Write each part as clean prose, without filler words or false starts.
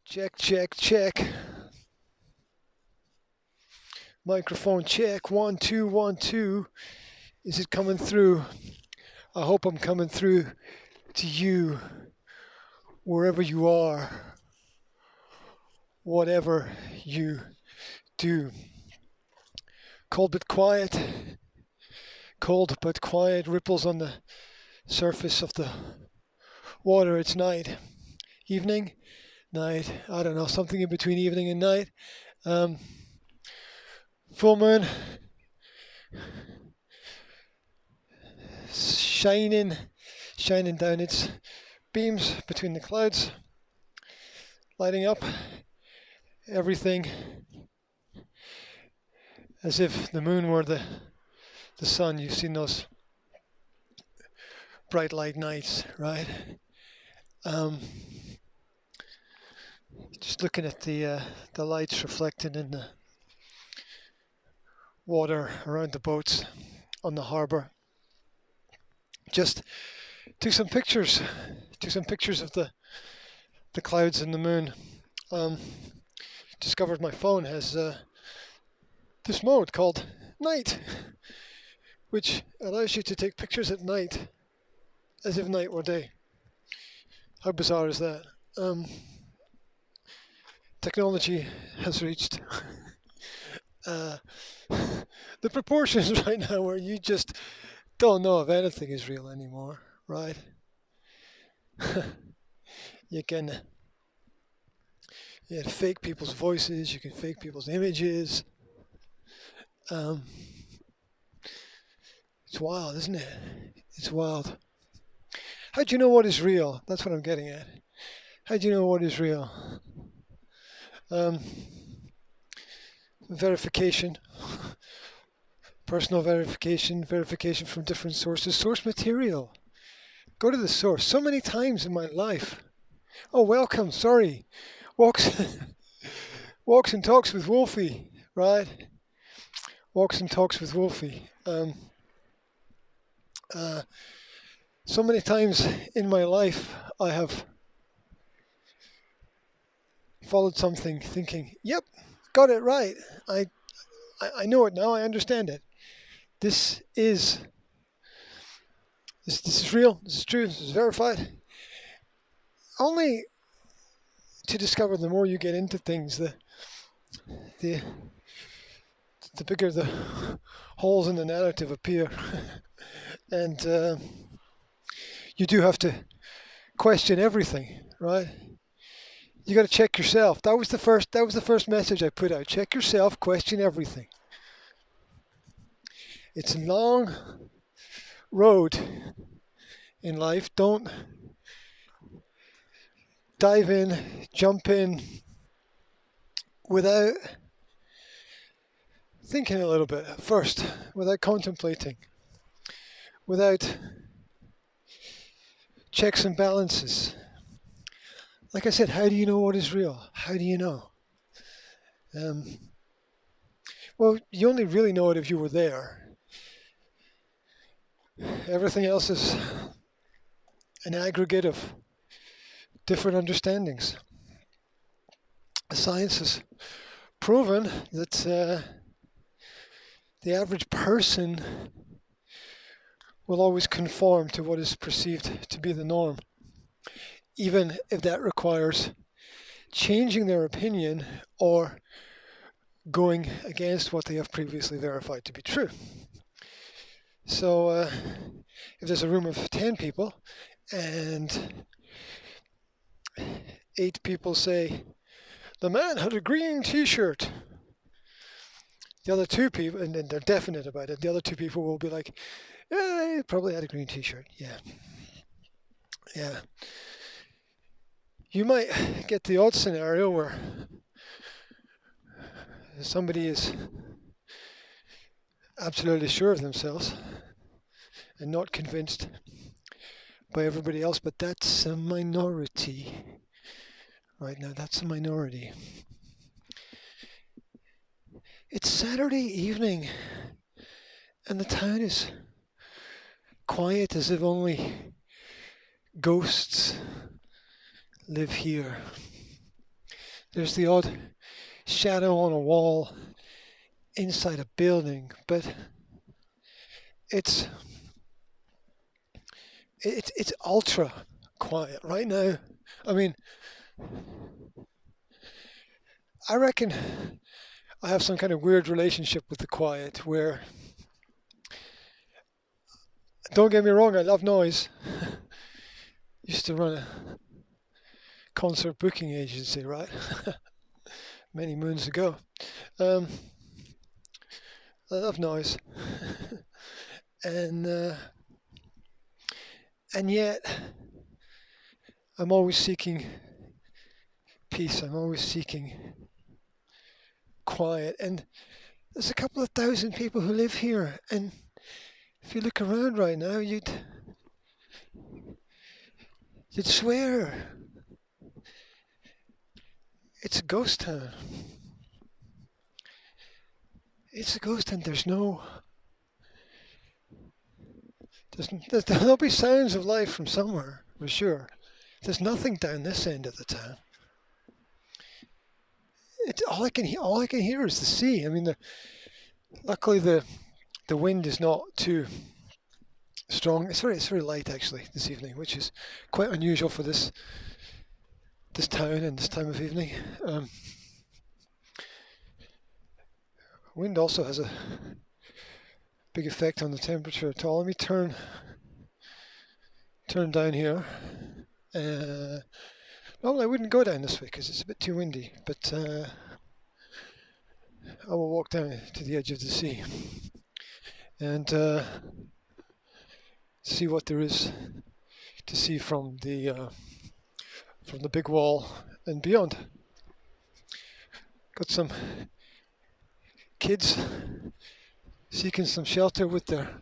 Check, check, check. Microphone check. 1, 2, 1, 2. Is it coming through? I hope I'm coming through to you, wherever you are, whatever you do. Cold but quiet. Cold but quiet. Ripples on the surface of the water. It's night. Evening? Night. I don't know. Something in between evening and night. Full moon. Shining down its beams between the clouds, lighting up everything as if the moon were the sun. You've seen those bright light nights, right? Just looking at the lights reflected in the water around the boats on the harbour. Just took some pictures of the clouds and the moon. Discovered my phone has this mode called night, which allows you to take pictures at night as if night were day. How bizarre is that? Technology has reached the proportions right now where you just don't know if anything is real anymore, right? You can fake people's voices, you can fake people's images. It's wild, isn't it? It's wild. How do you know what is real? That's what I'm getting at. How do you know what is real? Verification, personal verification from different sources, source material. Go to the source. So many times in my life. Oh, welcome. Sorry. Walks and talks with Wolfie, right? Walks and talks with Wolfie. So many times in my life I have followed something thinking, yep, got it right. I know it now. I understand it. This is real. This is true. This is verified. Only to discover the more you get into things, the bigger the holes in the narrative appear, and you do have to question everything, right? You got to check yourself. That was the first message I put out. Check yourself, question everything. It's a long road in life. Don't dive in, jump in without thinking a little bit first, without contemplating, without checks and balances. Like I said, how do you know what is real? How do you know? Well, you only really know it if you were there. Everything else is an aggregate of different understandings. Science has proven that the average person will always conform to what is perceived to be the norm, even if that requires changing their opinion or going against what they have previously verified to be true. So if there's a room of 10 people and 8 people say, the man had a green t-shirt, the other 2 people, and they're definite about it, the other 2 people will be like, yeah, he probably had a green t-shirt. Yeah. You might get the odd scenario where somebody is absolutely sure of themselves and not convinced by everybody else, but that's a minority. Right now, that's a minority. It's Saturday evening and the town is quiet as if only ghosts live here. There's the odd shadow on a wall inside a building, but it's it's ultra quiet right now. I mean, I reckon I have some kind of weird relationship with the quiet where, don't get me wrong, I love noise. Used to run a concert booking agency, right? Many moons ago. Um, I love noise. and and yet I'm always seeking peace. I'm always seeking quiet. And there's a couple of thousand people who live here, and if you look around right now, you'd swear it's a ghost town. It's a ghost town. There'll be sounds of life from somewhere, for sure. There's nothing down this end of the town. All I can hear is the sea. I mean, luckily the wind is not too strong. It's very light actually this evening, which is quite unusual for this town and this time of evening. Wind also has a big effect on the temperature at all. Let me turn down here. Normally I wouldn't go down this way because it's a bit too windy, but I will walk down to the edge of the sea and see what there is to see from the big wall and beyond. Got some kids seeking some shelter with their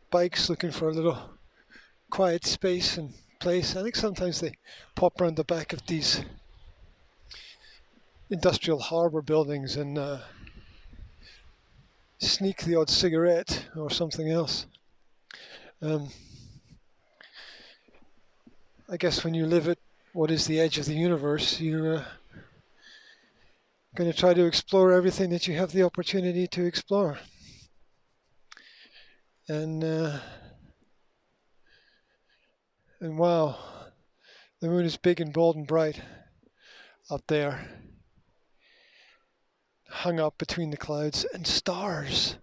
bikes, looking for a little quiet space and place. I think sometimes they pop around the back of these industrial harbour buildings and sneak the odd cigarette or something else. I guess when you live at what is the edge of the universe, you're going to try to explore everything that you have the opportunity to explore. And wow, the moon is big and bold and bright up there, hung up between the clouds, and stars.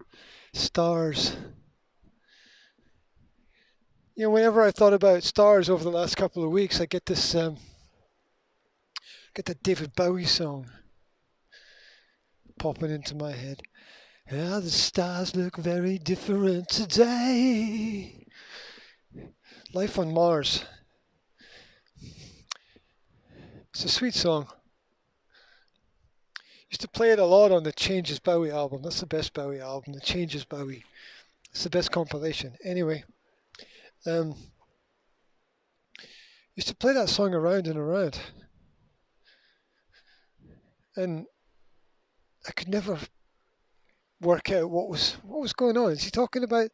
You know, whenever I've thought about stars over the last couple of weeks, I get this, get that David Bowie song popping into my head. Yeah, the stars look very different today. Life on Mars. It's a sweet song. Used to play it a lot on the Changes Bowie album. That's the best Bowie album, the Changes Bowie. It's the best compilation. Anyway, used to play that song around and around. And I could never work out what was going on. Is he talking about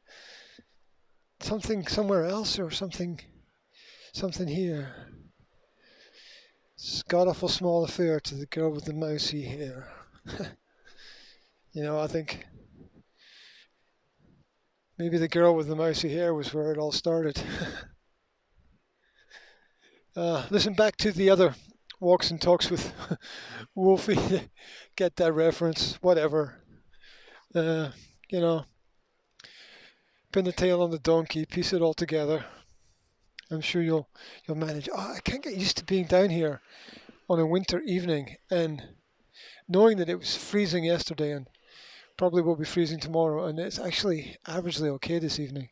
something somewhere else or something here? It's god awful small affair to the girl with the mousy hair. You know, I think maybe the girl with the mousy hair was where it all started. Listen back to the other Walks and Talks with Wolfie. Get that reference, whatever. You know, pin the tail on the donkey, piece it all together. I'm sure you'll manage. Oh, I can't get used to being down here on a winter evening and knowing that it was freezing yesterday and probably will be freezing tomorrow, and it's actually averagely okay this evening.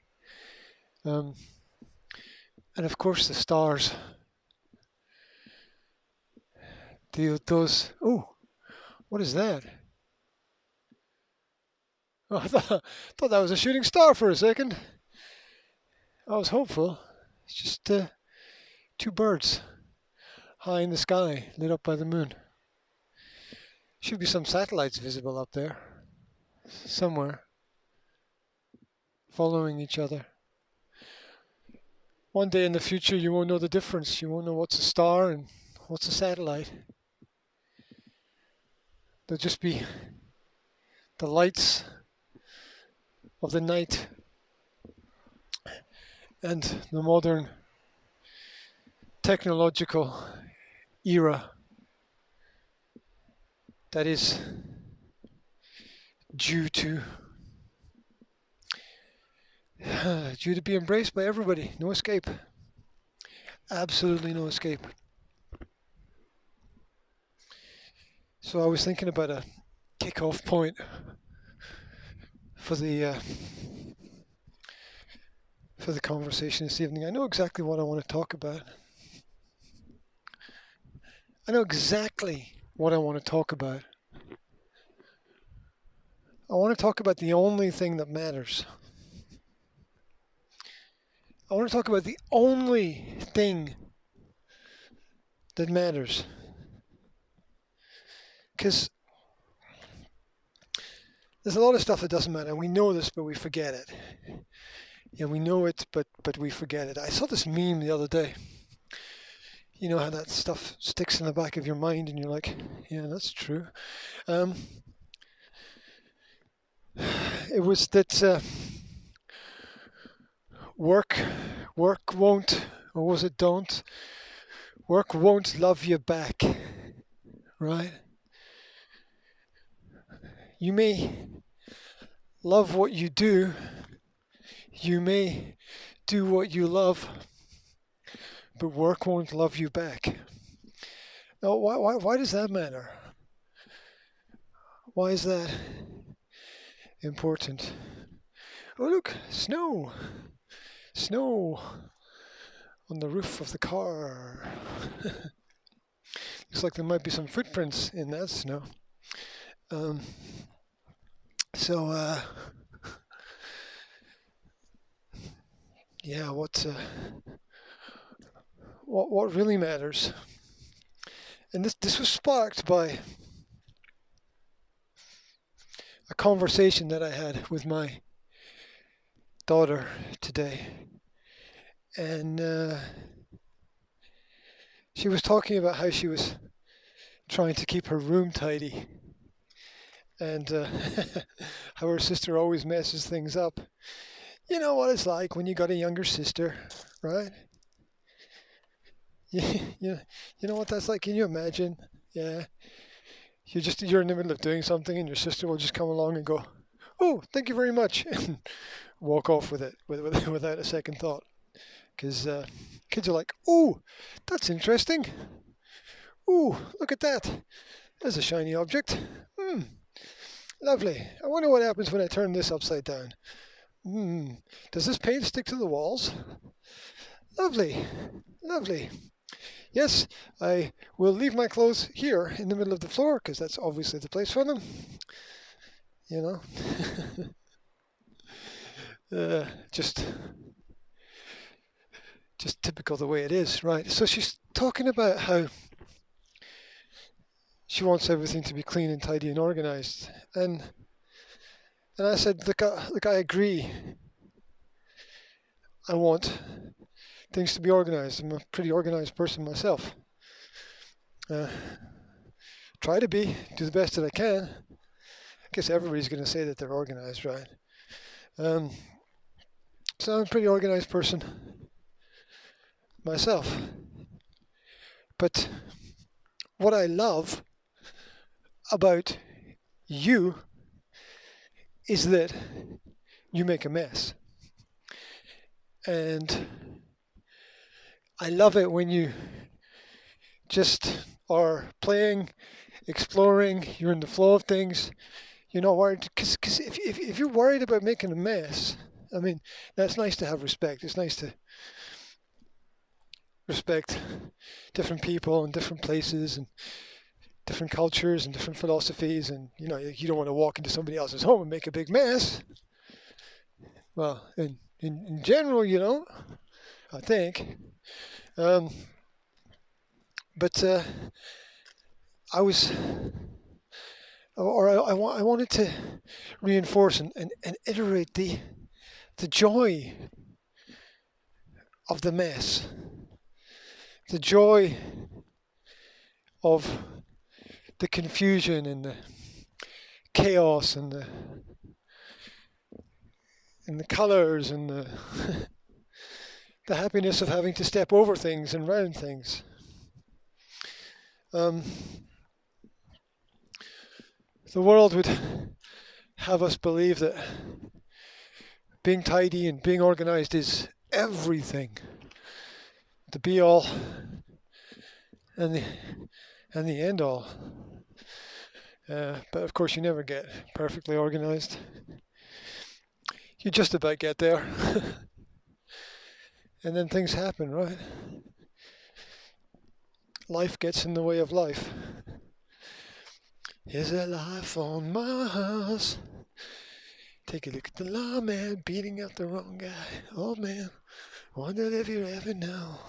And of course the stars. Those. Oh, what is that? Oh, I thought that was a shooting star for a second. I was hopeful. It's just two birds high in the sky, lit up by the moon. Should be some satellites visible up there, somewhere, following each other. One day in the future, you won't know the difference. You won't know what's a star and what's a satellite. There'll just be the lights of the night and the modern technological era that is due to be embraced by everybody. No escape. Absolutely no escape. So I was thinking about a kickoff point for the conversation this evening. I know exactly what I want to talk about. I want to talk about the only thing that matters. I want to talk about the only thing that matters. Because there's a lot of stuff that doesn't matter. We know this, but we forget it. Yeah, we know it, but we forget it. I saw this meme the other day. You know how that stuff sticks in the back of your mind and you're like, yeah, that's true. It was that work won't, or was it don't? Work won't love you back, right? You may love what you do. You may do what you love, but work won't love you back. Now, why does that matter? Why is that important? Oh, look, snow. Snow on the roof of the car. Looks like there might be some footprints in that snow. Yeah, what really matters? And this was sparked by a conversation that I had with my daughter today, and she was talking about how she was trying to keep her room tidy, and how her sister always messes things up. You know what it's like when you got a younger sister, right? You know what that's like? Can you imagine? Yeah. You're in the middle of doing something and your sister will just come along and go, "Oh, thank you very much," and walk off with it without a second thought. Because kids are like, "Oh, that's interesting. Oh, look at that. There's a shiny object. Lovely. I wonder what happens when I turn this upside down. Does this paint stick to the walls? Lovely. Lovely. Yes, I will leave my clothes here in the middle of the floor because that's obviously the place for them. You know, just typical the way it is, right? So she's talking about how she wants everything to be clean and tidy and organized, and I said, look, I agree. I want things to be organized. I'm a pretty organized person myself. Try to be, do the best that I can. I guess everybody's going to say that they're organized, right? So I'm a pretty organized person myself. But what I love about you is that you make a mess. And I love it when you just are playing, exploring, you're in the flow of things, you're not worried. Because if you're worried about making a mess, I mean, that's nice to have respect. It's nice to respect different people and different places and different cultures and different philosophies, and you don't want to walk into somebody else's home and make a big mess. Well, in general, I think. But I wanted to reinforce and iterate the joy of the mess, the joy of the confusion and the chaos and the colors and the happiness of having to step over things and round things. The world would have us believe that being tidy and being organized is everything, the be all and the end all. But of course you never get perfectly organized. You just about get there. And then things happen, right? Life gets in the way of life. Is there life on Mars? Take a look at the lawman beating up the wrong guy. Oh man, wondered if you ever know.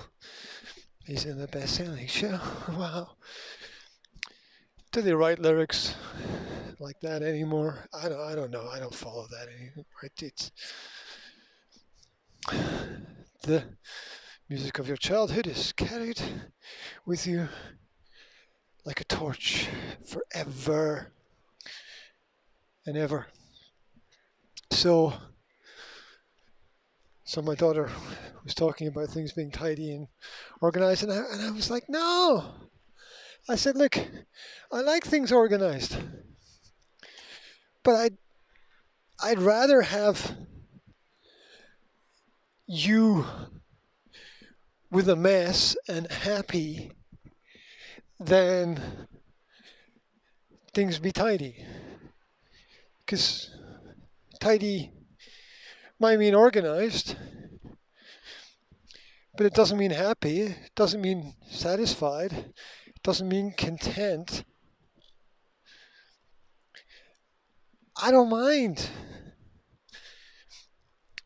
He's in the best-selling show. Wow. Do they write lyrics like that anymore? I don't know. I don't follow that anymore. It's the music of your childhood is carried with you like a torch forever and ever. So my daughter was talking about things being tidy and organized, and I was like, no. I said, look, I like things organized, but I'd rather have you with a mess and happy than things be tidy. Because tidy might mean organized, but it doesn't mean happy, it doesn't mean satisfied, it doesn't mean content. I don't mind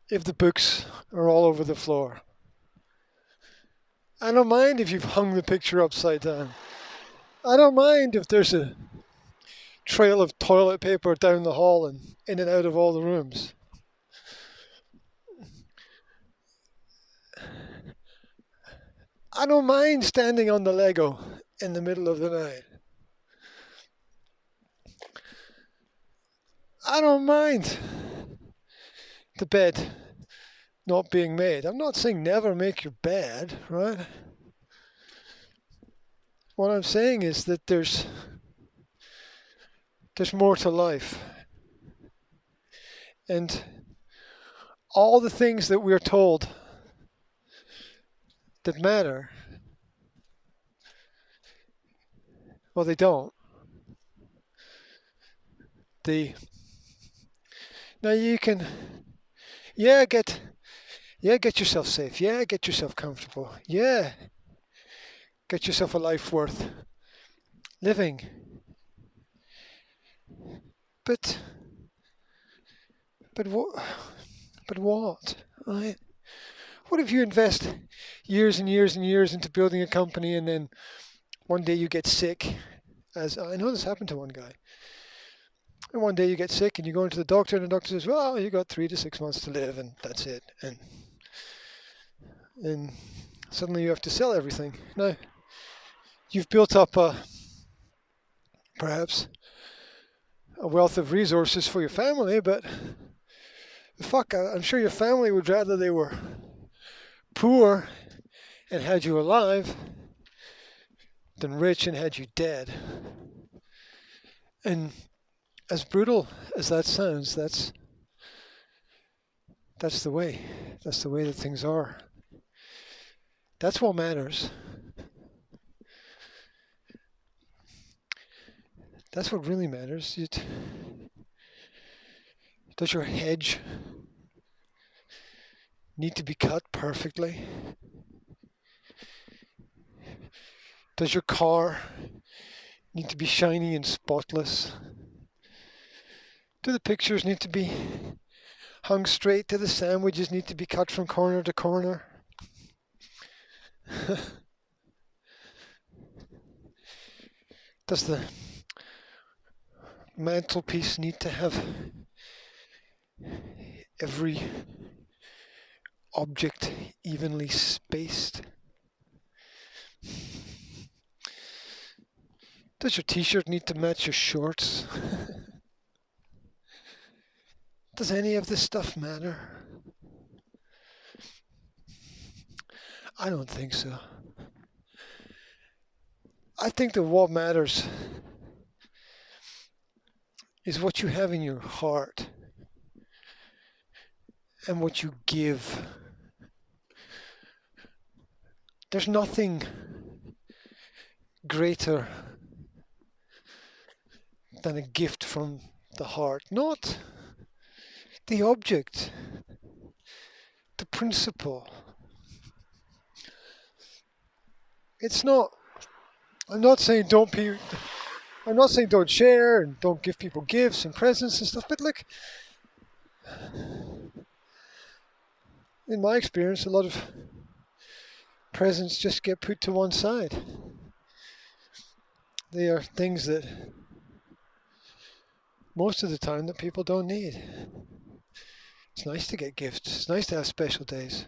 if the books are all over the floor. I don't mind if you've hung the picture upside down. I don't mind if there's a trail of toilet paper down the hall and in and out of all the rooms. I don't mind standing on the Lego in the middle of the night. I don't mind the bed not being made. I'm not saying never make your bed, right? What I'm saying is that there's more to life. And all the things that we're told that matter, well, they don't. Now you can, get yourself safe. Yeah, get yourself comfortable. Yeah, get yourself a life worth living. But what? Right? What if you invest years and years and years into building a company, and then one day you get sick? As I know this happened to one guy. And one day you get sick and you go into the doctor, and the doctor says, well, you got 3 to 6 months to live, and that's it. And suddenly you have to sell everything. Now, you've built up perhaps a wealth of resources for your family, but I'm sure your family would rather they were poor and had you alive than rich and had you dead. And as brutal as that sounds, that's the way. That's the way that things are. That's what matters. That's what really matters. Does your hedge need to be cut perfectly? Does your car need to be shiny and spotless? Do the pictures need to be hung straight? Do the sandwiches need to be cut from corner to corner? Does the mantelpiece need to have every object evenly spaced? Does your t-shirt need to match your shorts? Does any of this stuff matter? I don't think so. I think that what matters is what you have in your heart and what you give. There's nothing greater than a gift from the heart, not the object, the principle. It's not. I'm not saying don't share and don't give people gifts and presents and stuff, but look, in my experience, a lot of presents just get put to one side. They are things that most of the time that people don't need. It's nice to get gifts. It's nice to have special days.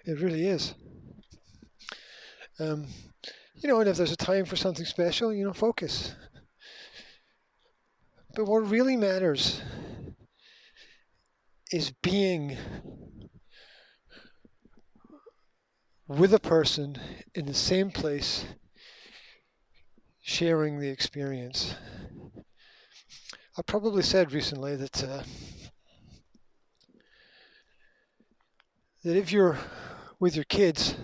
It really is. And if there's a time for something special, focus. But what really matters is being with a person in the same place, sharing the experience. I probably said recently that if you're with your kids,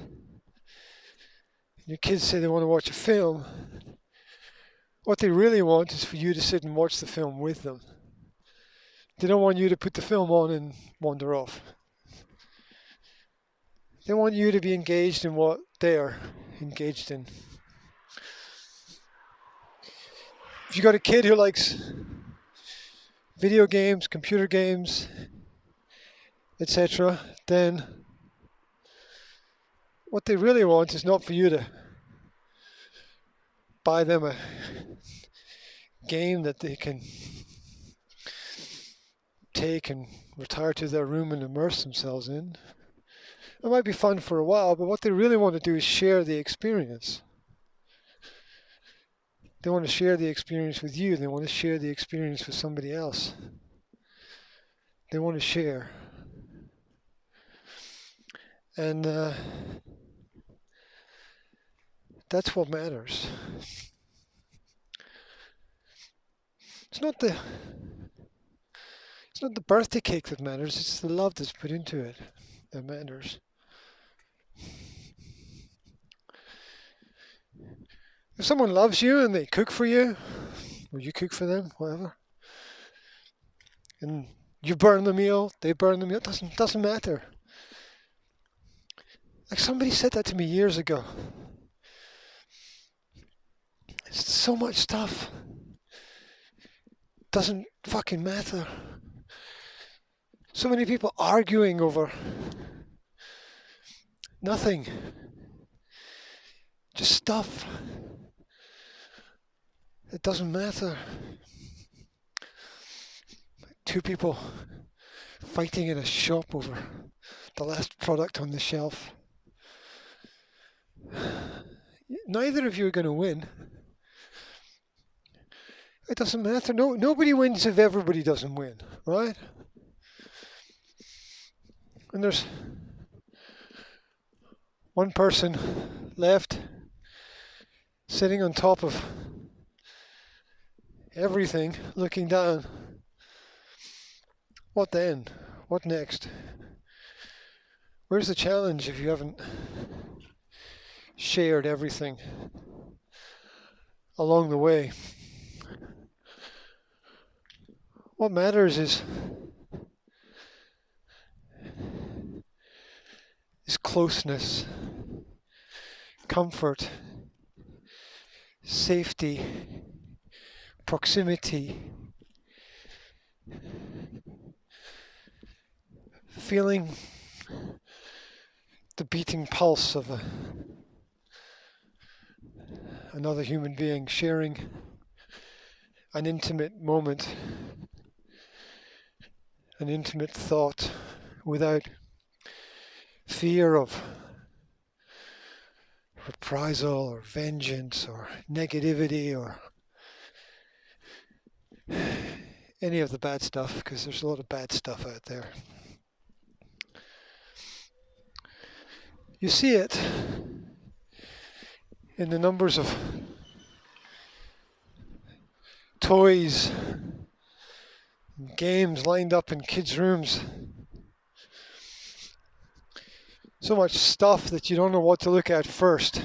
and your kids say they want to watch a film, what they really want is for you to sit and watch the film with them. They don't want you to put the film on and wander off. They want you to be engaged in what they're engaged in. If you got a kid who likes video games, computer games, etc., then what they really want is not for you to buy them a game that they can take and retire to their room and immerse themselves in. It might be fun for a while, but what they really want to do is share the experience. They want to share the experience with you. They want to share the experience with somebody else. They want to share. And that's what matters. It's not the birthday cake that matters. It's the love that's put into it that matters. If someone loves you and they cook for you, or you cook for them, whatever, and you burn the meal, they burn the meal, it doesn't matter. Like somebody said that to me years ago. It's so much stuff. Doesn't fucking matter. So many people arguing over nothing. Just stuff. It doesn't matter. Two people fighting in a shop over the last product on the shelf. Neither of you are going to win. It doesn't matter. Nobody wins if everybody doesn't win, right? And there's one person left sitting on top of everything, looking down. What then? What next? Where's the challenge if you haven't shared everything along the way? What matters is closeness, comfort, safety, proximity, feeling the beating pulse of another human being, sharing an intimate moment, an intimate thought without fear of reprisal or vengeance or negativity or any of the bad stuff, because there's a lot of bad stuff out there. You see it in the numbers of toys, games lined up in kids' rooms. So much stuff that you don't know what to look at first.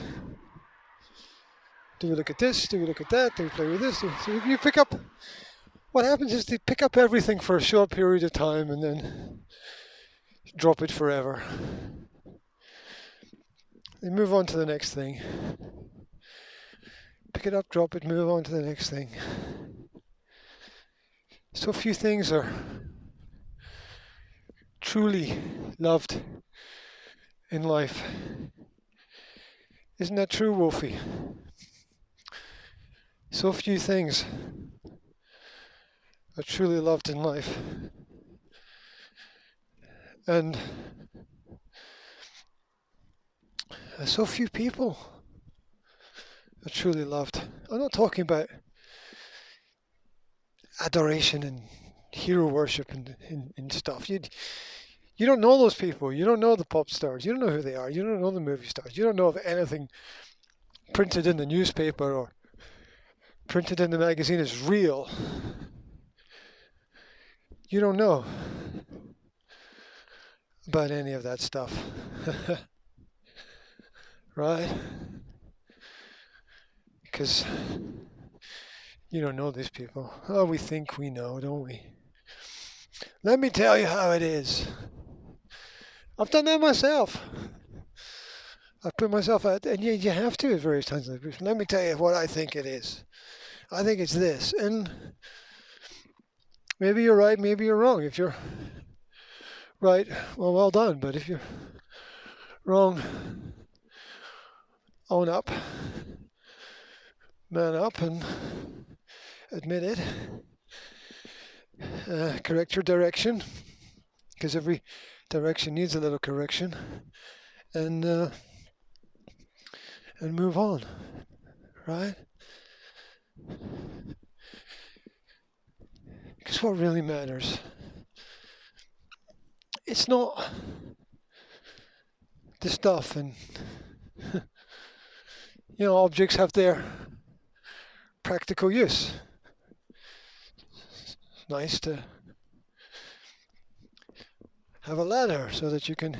Do we look at this? Do we look at that? Do we play with this? So you pick up. What happens is they pick up everything for a short period of time and then drop it forever. They move on to the next thing. Pick it up, drop it, move on to the next thing. So few things are truly loved in life. Isn't that true, Wolfie? So few things are truly loved in life. And so few people are truly loved. I'm not talking about adoration and hero worship and stuff. You don't know those people. You don't know the pop stars. You don't know who they are. You don't know the movie stars. You don't know if anything printed in the newspaper or printed in the magazine is real. You don't know about any of that stuff. Right? Because you don't know these people. Oh, we think we know, don't we? Let me tell you how it is. I've done that myself. I've put myself out, and you have to at various times. Let me tell you what I think it is. I think it's this. And maybe you're right, maybe you're wrong. If you're right, well done. But if you're wrong, own up, man up, and admit it. Correct your direction, because every direction needs a little correction, and move on, right? Because what really matters, it's not the stuff, and objects have their practical use. It's nice to have a ladder so that you can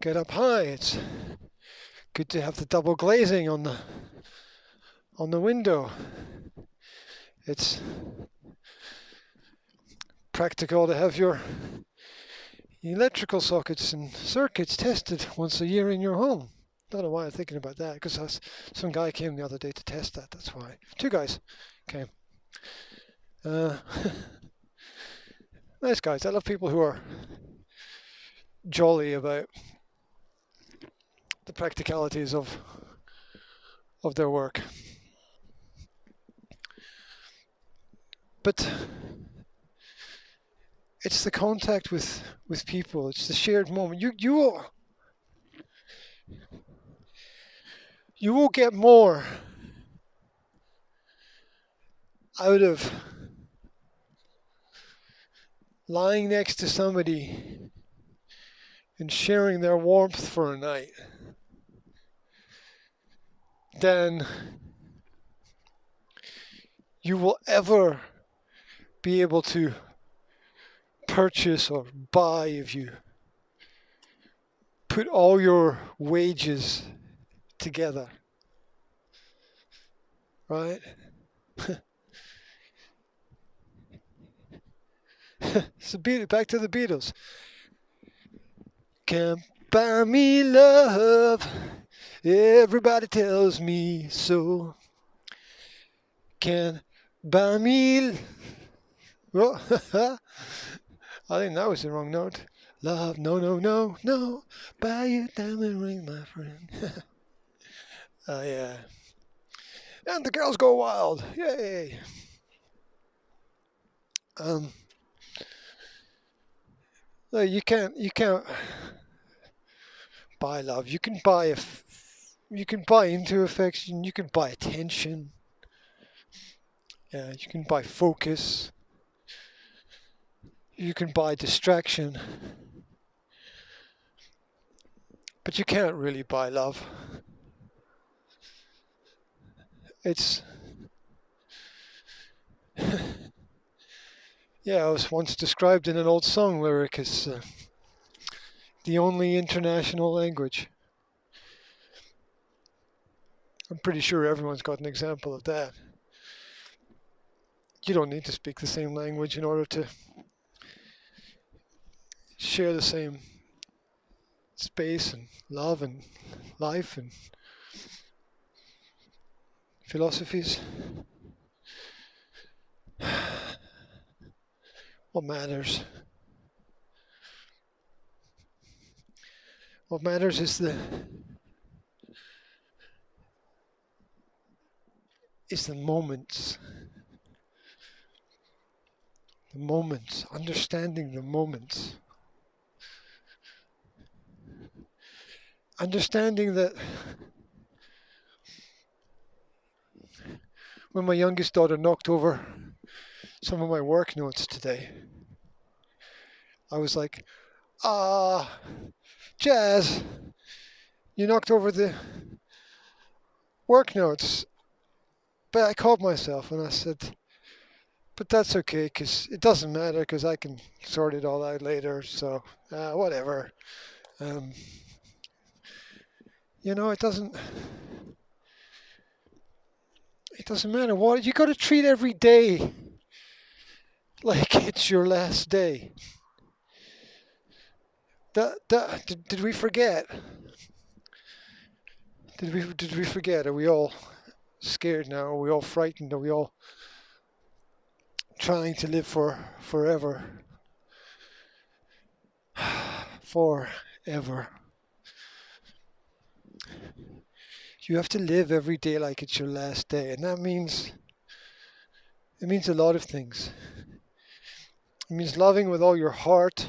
get up high. It's good to have the double glazing on the window. It's practical to have your electrical sockets and circuits tested once a year in your home. Don't know why I'm thinking about that, because some guy came the other day to test that. That's why. 2 guys came. Nice guys. I love people who are jolly about the practicalities of their work. But it's the contact with people. It's the shared moment. You will get more out of lying next to somebody and sharing their warmth for a night than you will ever be able to purchase or buy if you put all your wages together, right? So back to the Beatles. Can't buy me love, everybody tells me so. Can't buy me. Oh, I think that was the wrong note. Love, no, no, no, no. Buy you diamond ring, my friend. Oh yeah. And the girls go wild. Yay. No, you can't buy love. You can buy You can buy into affection, you can buy attention, you can buy focus, you can buy distraction, but you can't really buy love. It's yeah, it was once described in an old song lyric as the only international language. I'm pretty sure everyone's got an example of that. You don't need to speak the same language in order to share the same space and love and life and philosophies. What matters? What matters is the moments. The moments, understanding the moments. Understanding that when my youngest daughter knocked over some of my work notes today, I was like, Jazz, you knocked over the work notes. But I called myself and I said, but that's okay, because it doesn't matter, because I can sort it all out later, so whatever. It doesn't matter. What you got to treat every day like it's your last day. Did we forget? Did we forget? Are we all scared now? Are we all frightened? Are we all trying to live for forever? Forever. You have to live every day like it's your last day, and that means a lot of things. It means loving with all your heart.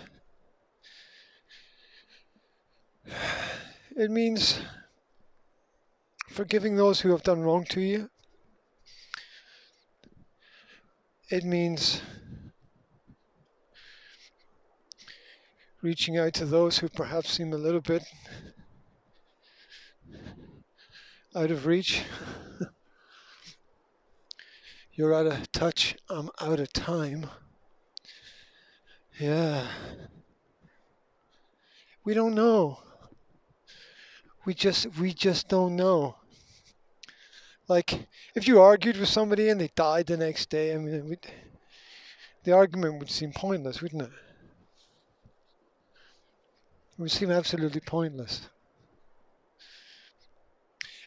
It means forgiving those who have done wrong to you. It means reaching out to those who perhaps seem a little bit out of reach. You're out of touch, I'm out of time. Yeah. We don't know. We just don't know. Like, if you argued with somebody and they died the next day, I mean, the argument would seem pointless, wouldn't it? It would seem absolutely pointless.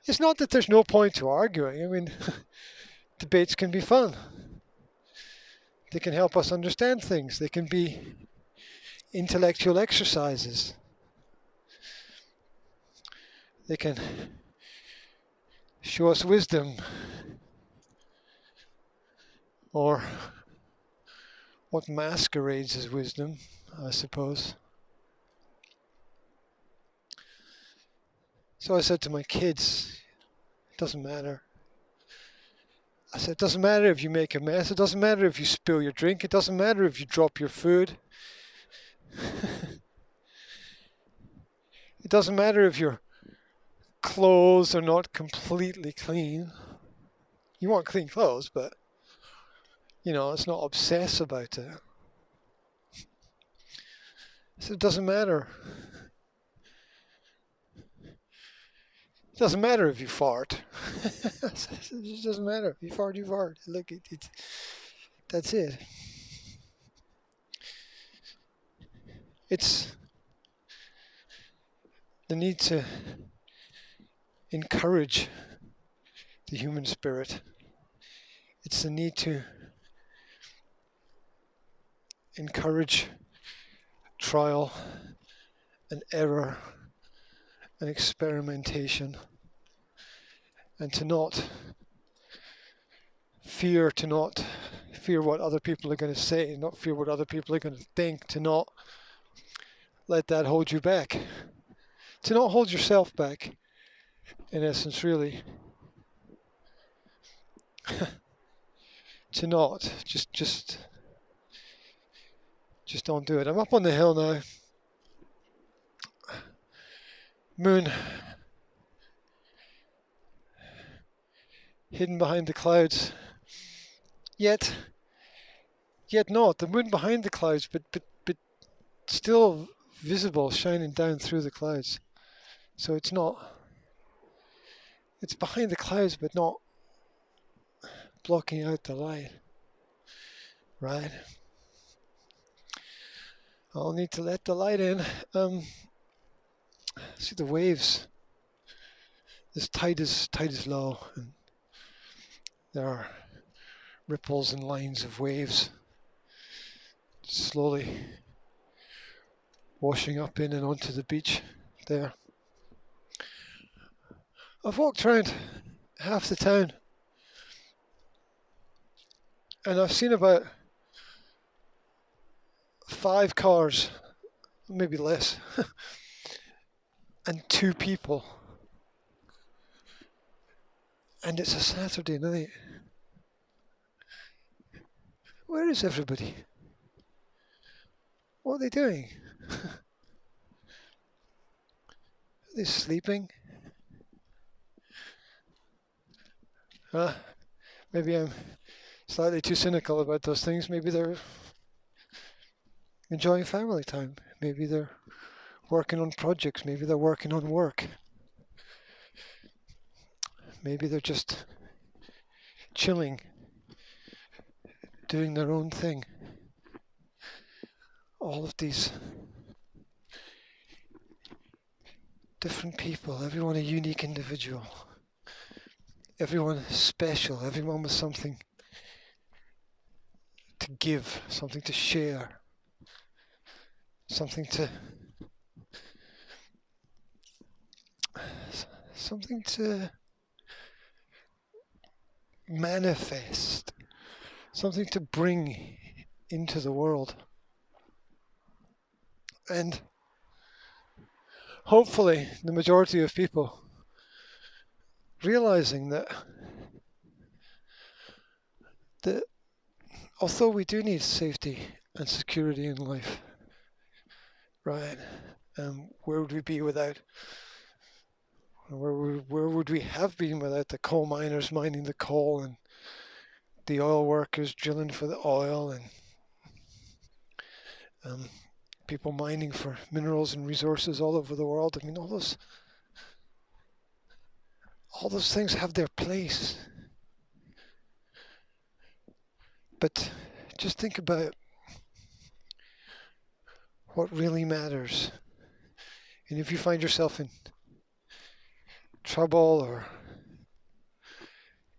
It's not that there's no point to arguing. I mean, debates can be fun. They can help us understand things. They can be intellectual exercises. They can show us wisdom, or what masquerades as wisdom, I suppose. So I said to my kids, it doesn't matter. I said, it doesn't matter if you make a mess. It doesn't matter if you spill your drink. It doesn't matter if you drop your food. It doesn't matter if your clothes are not completely clean. You want clean clothes, but, let's not obsess about it. So it doesn't matter. It doesn't matter if you fart. It just doesn't matter. If you fart, you fart. Look, that's it. It's the need to encourage the human spirit. It's the need to encourage trial and error and experimentation, and to not fear what other people are going to say, not fear what other people are going to think, to not let that hold you back, to not hold yourself back, in essence, really. To not, just don't do it. I'm up on the hill now. Moon hidden behind the clouds. Yet not. The moon behind the clouds, but still visible, shining down through the clouds. So it's not. It's behind the clouds, but not blocking out the light. Right. I'll need to let the light in. See the waves. This tide is low, and there are ripples and lines of waves slowly washing up in and onto the beach there. I've walked around half the town, and I've seen about 5 cars, maybe less, and 2 people. And it's a Saturday night. Where is everybody? What are they doing? Are they sleeping? Maybe I'm slightly too cynical about those things. Maybe they're enjoying family time. Maybe they're working on projects. Maybe they're working on work. Maybe they're just chilling, doing their own thing. All of these different people, everyone a unique individual, everyone special, everyone with something to give, something to share, something to manifest, something to bring into the world. And hopefully the majority of people realizing that although we do need safety and security in life, right? Where would we be without? Where would we have been without the coal miners mining the coal and the oil workers drilling for the oil and people mining for minerals and resources all over the world? I mean, all those things have their place. But just think about what really matters. And if you find yourself in trouble or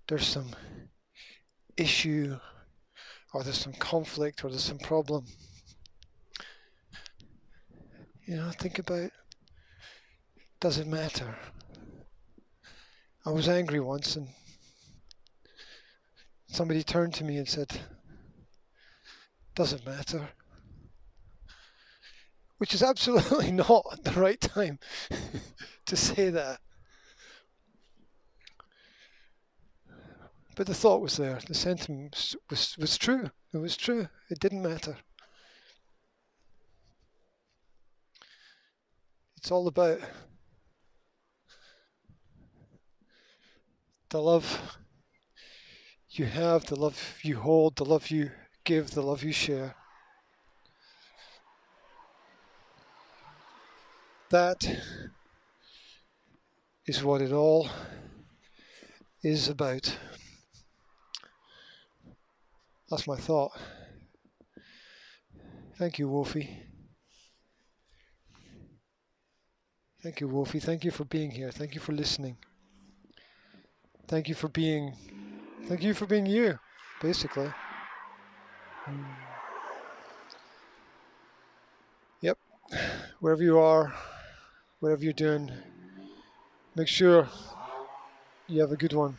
there's some issue or there's some conflict or there's some problem, think about, does it matter? I was angry once and somebody turned to me and said, does it matter? Which is absolutely not the right time to say that. But the thought was there. The sentiment was true. It was true. It didn't matter. It's all about the love you have, the love you hold, the love you give, the love you share. That is what it all is about. That's my thought. Thank you, Wolfie. Thank you, Wolfie. Thank you for being here. Thank you for listening. Thank you for being you, basically. Yep. Wherever you are, whatever you're doing, make sure you have a good one.